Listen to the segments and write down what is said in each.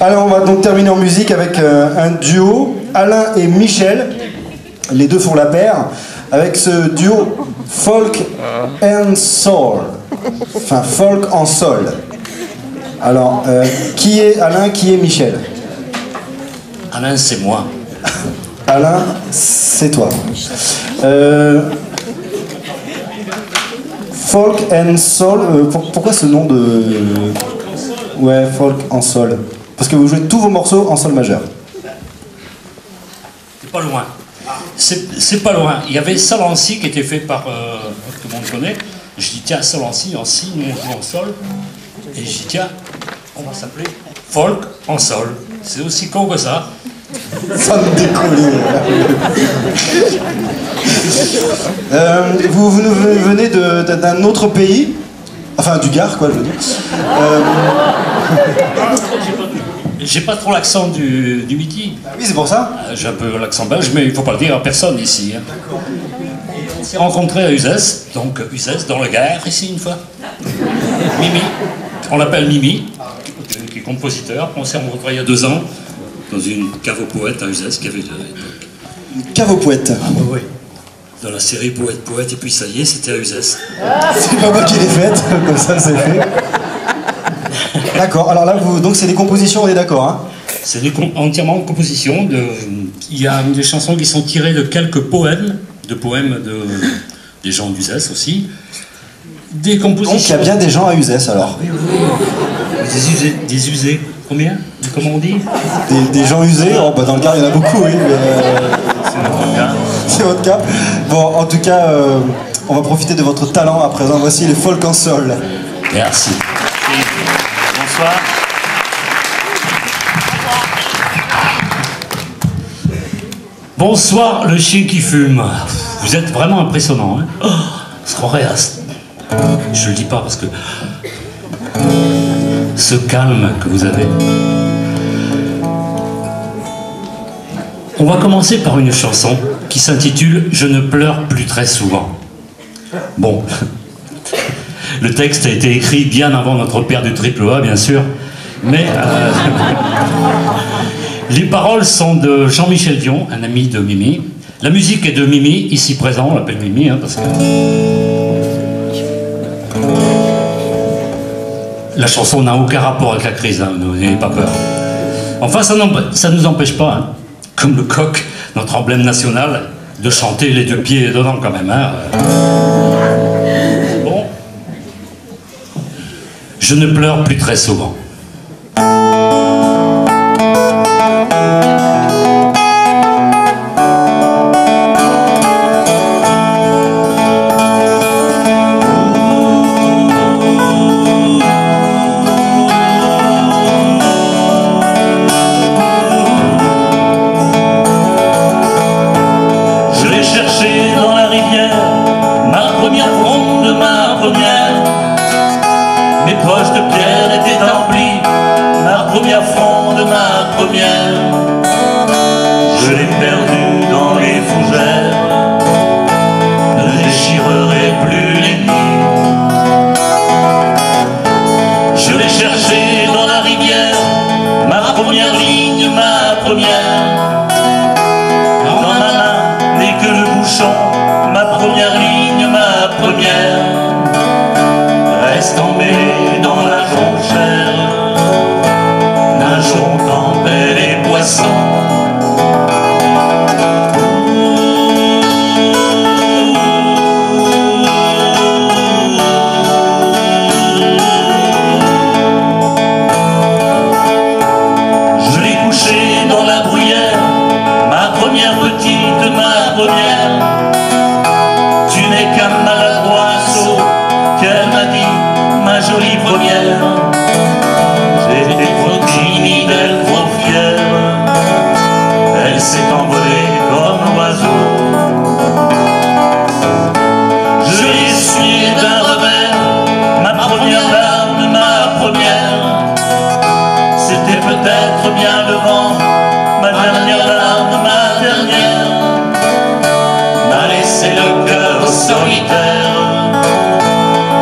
Alors on va donc terminer en musique avec un duo, Alain et Michel. Les deux font la paire avec ce duo folk and soul. Enfin folk en sol. Alors qui est Alain, qui est Michel? Alain, c'est moi. Alain, c'est toi. Folk and soul, pourquoi ce nom de... Ouais, folk en sol. Parce que vous jouez tous vos morceaux en sol majeur. C'est pas loin. C'est pas loin. Il y avait Salancy qui était fait par... tout le monde connaît. Je dis tiens, Salancy en si, nous on joue en sol. Et je dis tiens, on va s'appeler folk en sol. C'est aussi con que ça. Ça me décolle. Vous venez d'un autre pays, enfin du Gard quoi je veux dire. J'ai pas trop l'accent du Midi. Ah oui c'est pour ça. J'ai un peu l'accent belge mais il faut pas le dire à personne ici. Hein. Et on s'est rencontrés à Uzès, donc Uzès dans le Gard ici une fois. Mimi, on l'appelle Mimi, qui est compositeur. On s'est rencontrés il y a 2 ans. Dans une cave aux poètes à Uzès qui avait de l'époque. Une cave aux poètes. Ah bah oui. Dans la série Poète, et puis ça y est, c'était à Uzès. C'est pas moi qui l'ai faite, comme ça c'est fait. D'accord, alors là, donc c'est des compositions, on est d'accord hein? C'est entièrement une composition. Il y a des chansons qui sont tirées de quelques poèmes, des gens d'Uzès aussi. Des compositions. Donc il y a bien des gens à Uzès alors. Oui. Des usés. Combien? Comment on dit? Des gens usés, oh, bah dans le Gard il y en a beaucoup, oui. C'est votre cas. Bon, en tout cas, on va profiter de votre talent à présent. Voici les folk en sol. Merci. Bonsoir. Bonsoir, le chien qui fume. Vous êtes vraiment impressionnant, hein? Oh, se croirait à... Je le dis pas parce que... Ce calme que vous avez. On va commencer par une chanson qui s'intitule « Je ne pleure plus très souvent ». Bon, le texte a été écrit bien avant notre père du triple A, bien sûr, mais les paroles sont de Jean-Michel Dion, un ami de Mimi. La musique est de Mimi, ici présent, on l'appelle Mimi, hein, parce que... La chanson n'a aucun rapport avec la crise, hein, n'ayez pas peur. Enfin, ça ne nous empêche pas, hein, comme le coq, notre emblème national, de chanter les 2 pieds dedans quand même. Hein. Bon. Je ne pleure plus très souvent.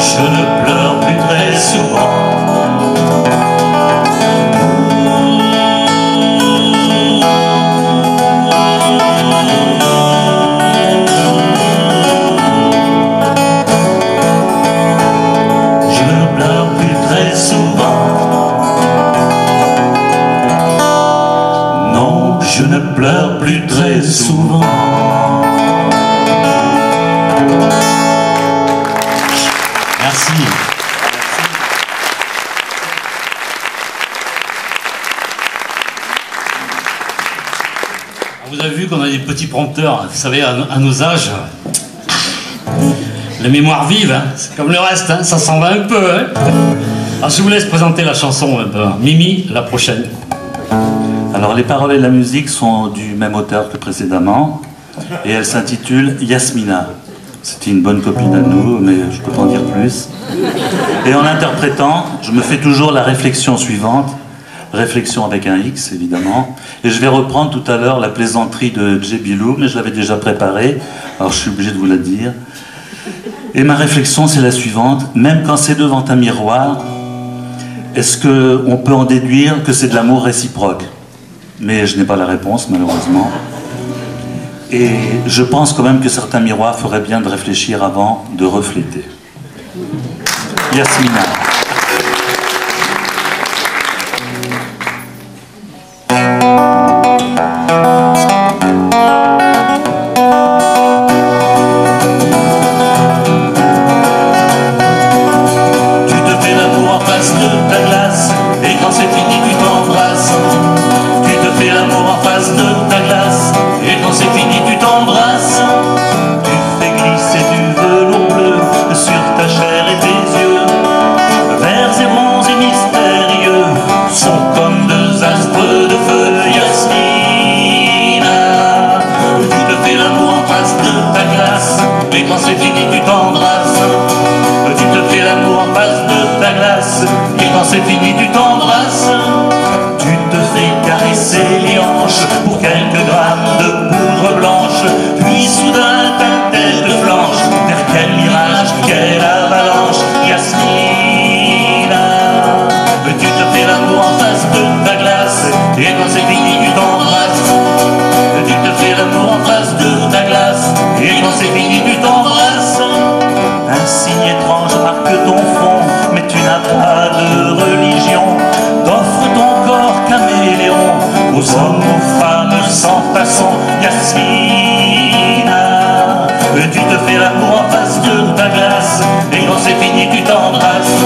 Je ne pleure plus très souvent. ne pleure plus très souvent. Merci. Vous avez vu qu'on a des petits prompteurs, vous savez, à nos âges. La mémoire vive, hein, c'est comme le reste, hein, ça s'en va un peu. Hein. Alors je vous laisse présenter la chanson un peu. Mimi, la prochaine. Alors les paroles et la musique sont du même auteur que précédemment, et elle s'intitule Yasmina. C'était une bonne copine à nous, mais je ne peux pas en dire plus. Et en l'interprétant, je me fais toujours la réflexion suivante, réflexion avec un X évidemment, et je vais reprendre tout à l'heure la plaisanterie de Djebilou, mais je l'avais déjà préparée, alors je suis obligé de vous la dire. Et ma réflexion c'est la suivante, même quand c'est devant un miroir, est-ce qu'on peut en déduire que c'est de l'amour réciproque? Mais je n'ai pas la réponse malheureusement. Et je pense quand même que certains miroirs feraient bien de réfléchir avant de refléter. Yasmina. C'est fini, tu t'embrasses, tu te fais caresser les hanches pour quelques grammes de poudre blanche, puis soudain ta tête flanche, vers quel mirage, quelle avalanche, Yasmina. Tu te fais l'amour en face de ta glace, et quand c'est fini, tu t'embrasses. Tu te fais l'amour en face de ta glace, et quand c'est fini, tu t'embrasses. Un signe étrange marque ton front, mais tu n'as pas de religion. T'offres ton corps caméléon aux hommes, aux femmes sans façon, Yasmina. Tu te fais l'amour en face de ta glace, et quand c'est fini tu t'embrasses.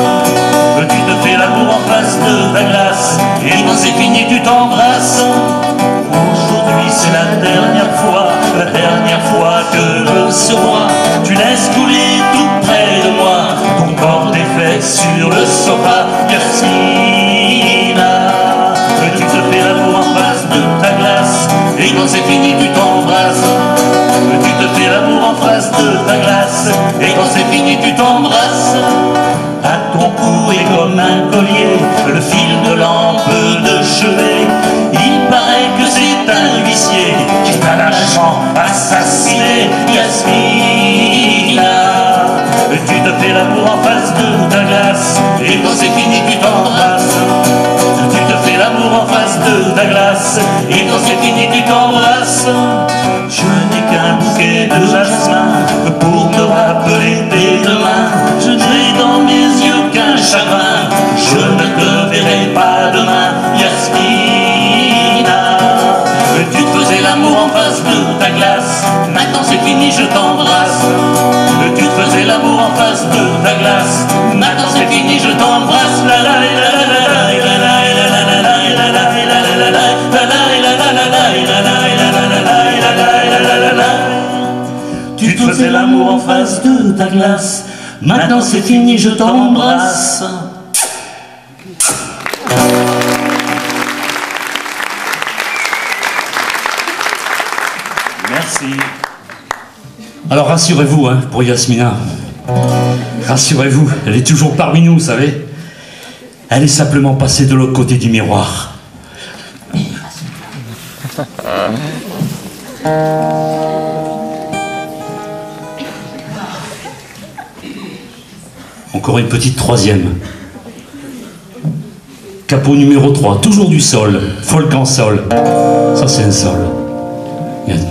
Tu te fais l'amour en face de ta glace, et quand c'est fini tu t'embrasses. Aujourd'hui c'est la dernière fois que ce mois tu laisses couler tout près de moi ton corps défait sur le sofa, Yasmina. Tu te fais l'amour en face de ta glace, et quand c'est fini tu t'embrasses. Tu te fais l'amour en face de ta glace, et quand c'est fini tu t'embrasses. À ton cou est comme un collier le fil de lampe de chevet. Il paraît que c'est un huissier qui t'a lâchement assassiné, Yasmina. Tu te fais l'amour en face de ta glace, et quand c'est fini tu t'embrasses. Tu te fais l'amour en face de ta glace, et quand c'est fini tu t'embrasses. Je n'ai qu'un bouquet de jasmin pour me rappeler tes deux mains. Je n'ai dans mes yeux qu'un chagrin, je ne te verrai pas demain, Yasmina. Tu te faisais l'amour en face de ta glace, maintenant c'est fini, je t'embrasse. Tu te faisais l'amour en face de ta glace, maintenant c'est fini, je t'embrasse. La la la la la la la la. Tu te faisais l'amour en face de ta glace, maintenant c'est fini, je t'embrasse. Merci. Alors rassurez-vous, hein, pour Yasmina. Rassurez-vous, elle est toujours parmi nous, vous savez. Elle est simplement passée de l'autre côté du miroir. Encore une petite troisième. Capot numéro 3, toujours du sol, folk en sol. Ça c'est un sol.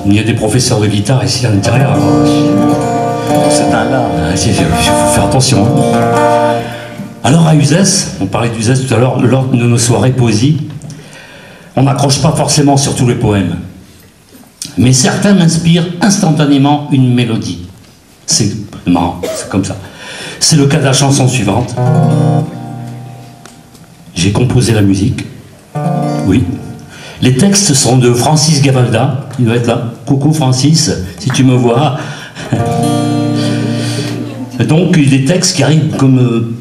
Il y a des professeurs de guitare ici à l'intérieur. C'est un là. Il faut faire attention. Alors à Uzès, on parlait d'Uzès tout à l'heure, lors de nos soirées poésie, on n'accroche pas forcément sur tous les poèmes. mais certains m'inspirent instantanément une mélodie. C'est marrant, c'est comme ça. C'est le cas de la chanson suivante. J'ai composé la musique. Oui. Les textes sont de Francis Gavalda. Il doit être là. Coucou Francis, si tu me vois. Donc des textes qui arrivent comme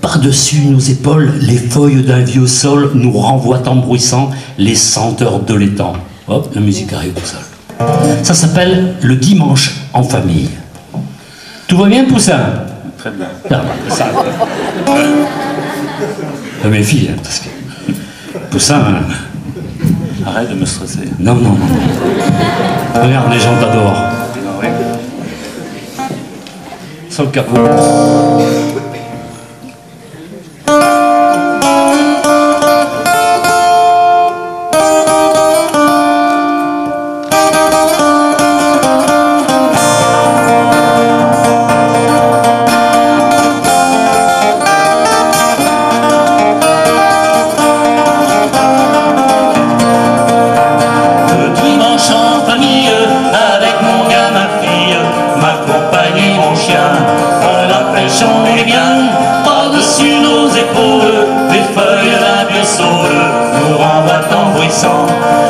par-dessus nos épaules. Les feuilles d'un vieux sol nous renvoient en bruissant les senteurs de l'étang. Hop, la musique arrive au sol. Ça s'appelle le dimanche en famille. Tout va bien, Poussin? Très bien. Ah, ça. Mes filles, parce que Poussin. Arrête de me stresser. Non, non, non. Regarde, les gens t'adorent. Ah oui. Sur le capot.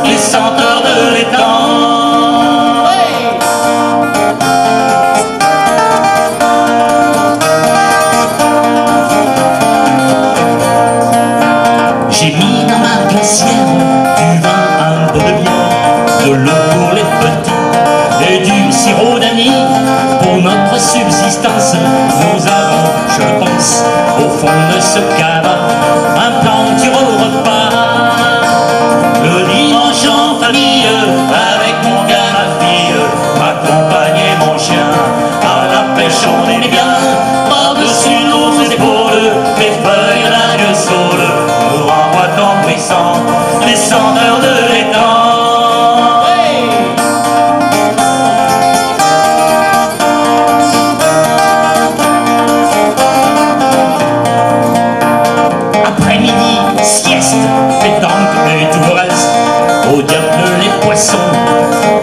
Les senteurs de l'étang. J'ai mis dans ma glacière du vin, un peu de bière, de l'eau pour les petits et du sirop d'anis. Pour notre subsistance, nous avons, je pense, au fond de ce cabas, un plan qui repas. Le dimanche en famille, avec mon gars, ma fille, ma compagne et mon chien, à la pêche on est bien, par-dessus nos épaules, les feuilles d'un vieux saule nous renvoient en bruissant les senteurs de l'étang. Après-midi, sieste, pétanque et tout le reste. Au diable les poissons,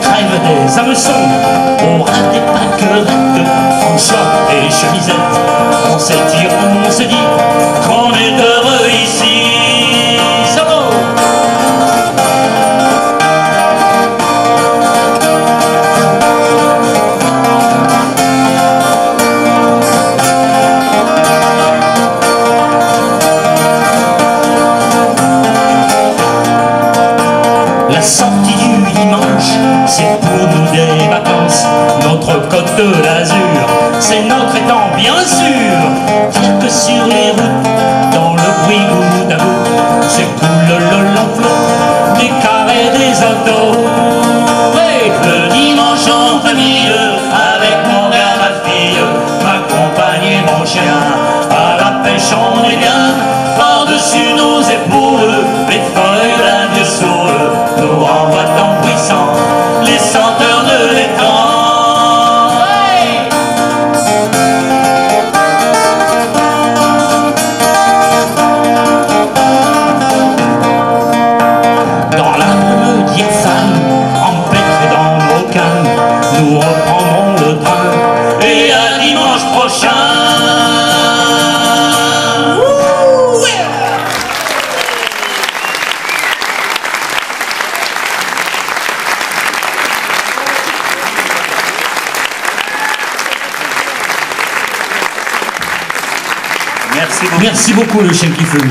crèvent des hameçons. On rate des pâquerettes, en short et chemisette. On s'étire, on se dit qu'on est heureux ici. Solo. La sortie du dimanche, c'est pour nous des vacances. Notre côte de l'Azur, c'est notre étang bien sûr. Dire que sur les routes, dans le bruit goutte à goutte, s'écoule l'enflot des carrés des autos. Ouais, le dimanche en famille, avec mon gars, ma fille, ma compagne et mon chien, à la pêche on est bien, par-dessus nos épaules, les feuilles d'un vieux saule nous renvoient en bruissant les senteurs de l'étang. Dans la brume diaphane, empêtrés dans nos cannes, nous reprendrons le train et à dimanche prochain. Merci beaucoup le chien qui fume.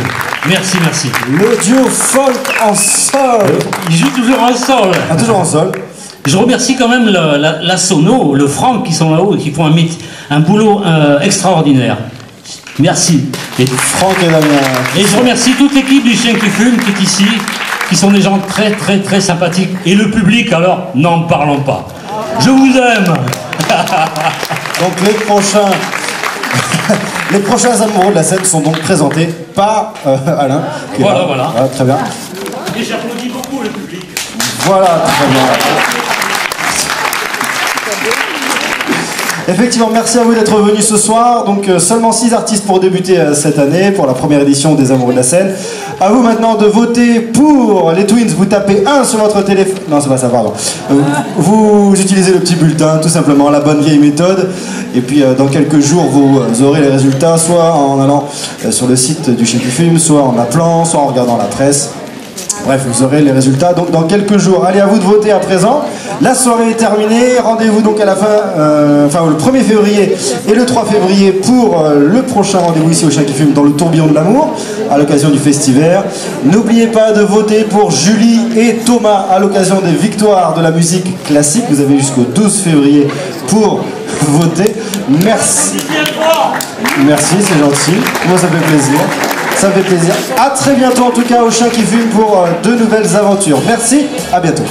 Merci, merci. Le duo folk en sol. Il joue toujours en sol. Ah, toujours en sol. Je remercie quand même la sono, le Franck qui sont là-haut et qui font un boulot extraordinaire. Merci. Et Franck et Damien. Et je remercie toute l'équipe du chien qui fume qui est ici, qui sont des gens très très très sympathiques. Et le public, alors, n'en parlons pas. Je vous aime. Donc les prochains amoureux de la scène sont donc présentés par Alain. Voilà. Très bien. Et j'applaudis beaucoup le public. Voilà, très bien. Effectivement, merci à vous d'être venus ce soir. Donc seulement 6 artistes pour débuter cette année, pour la première édition des Amoureux de la scène. À vous maintenant de voter pour les Twins. Vous tapez 1 sur votre téléphone. Non, c'est pas ça, pardon. Vous utilisez le petit bulletin, tout simplement, la bonne vieille méthode. Et puis dans quelques jours, vous aurez les résultats, soit en allant sur le site du Chien qui fume, soit en appelant, soit en regardant la presse. Bref, vous aurez les résultats donc dans quelques jours. Allez, à vous de voter à présent. La soirée est terminée. Rendez-vous donc à la fin, le 1er février et le 3 février pour le prochain rendez-vous ici au Chien qui fume dans le tourbillon de l'amour à l'occasion du festival. N'oubliez pas de voter pour Julie et Thomas à l'occasion des victoires de la musique classique. Vous avez jusqu'au 12 février pour voter. Merci. Merci, c'est gentil. Moi, ça fait plaisir. Ça fait plaisir. À très bientôt en tout cas au Chien qui fume pour de nouvelles aventures. Merci, à bientôt.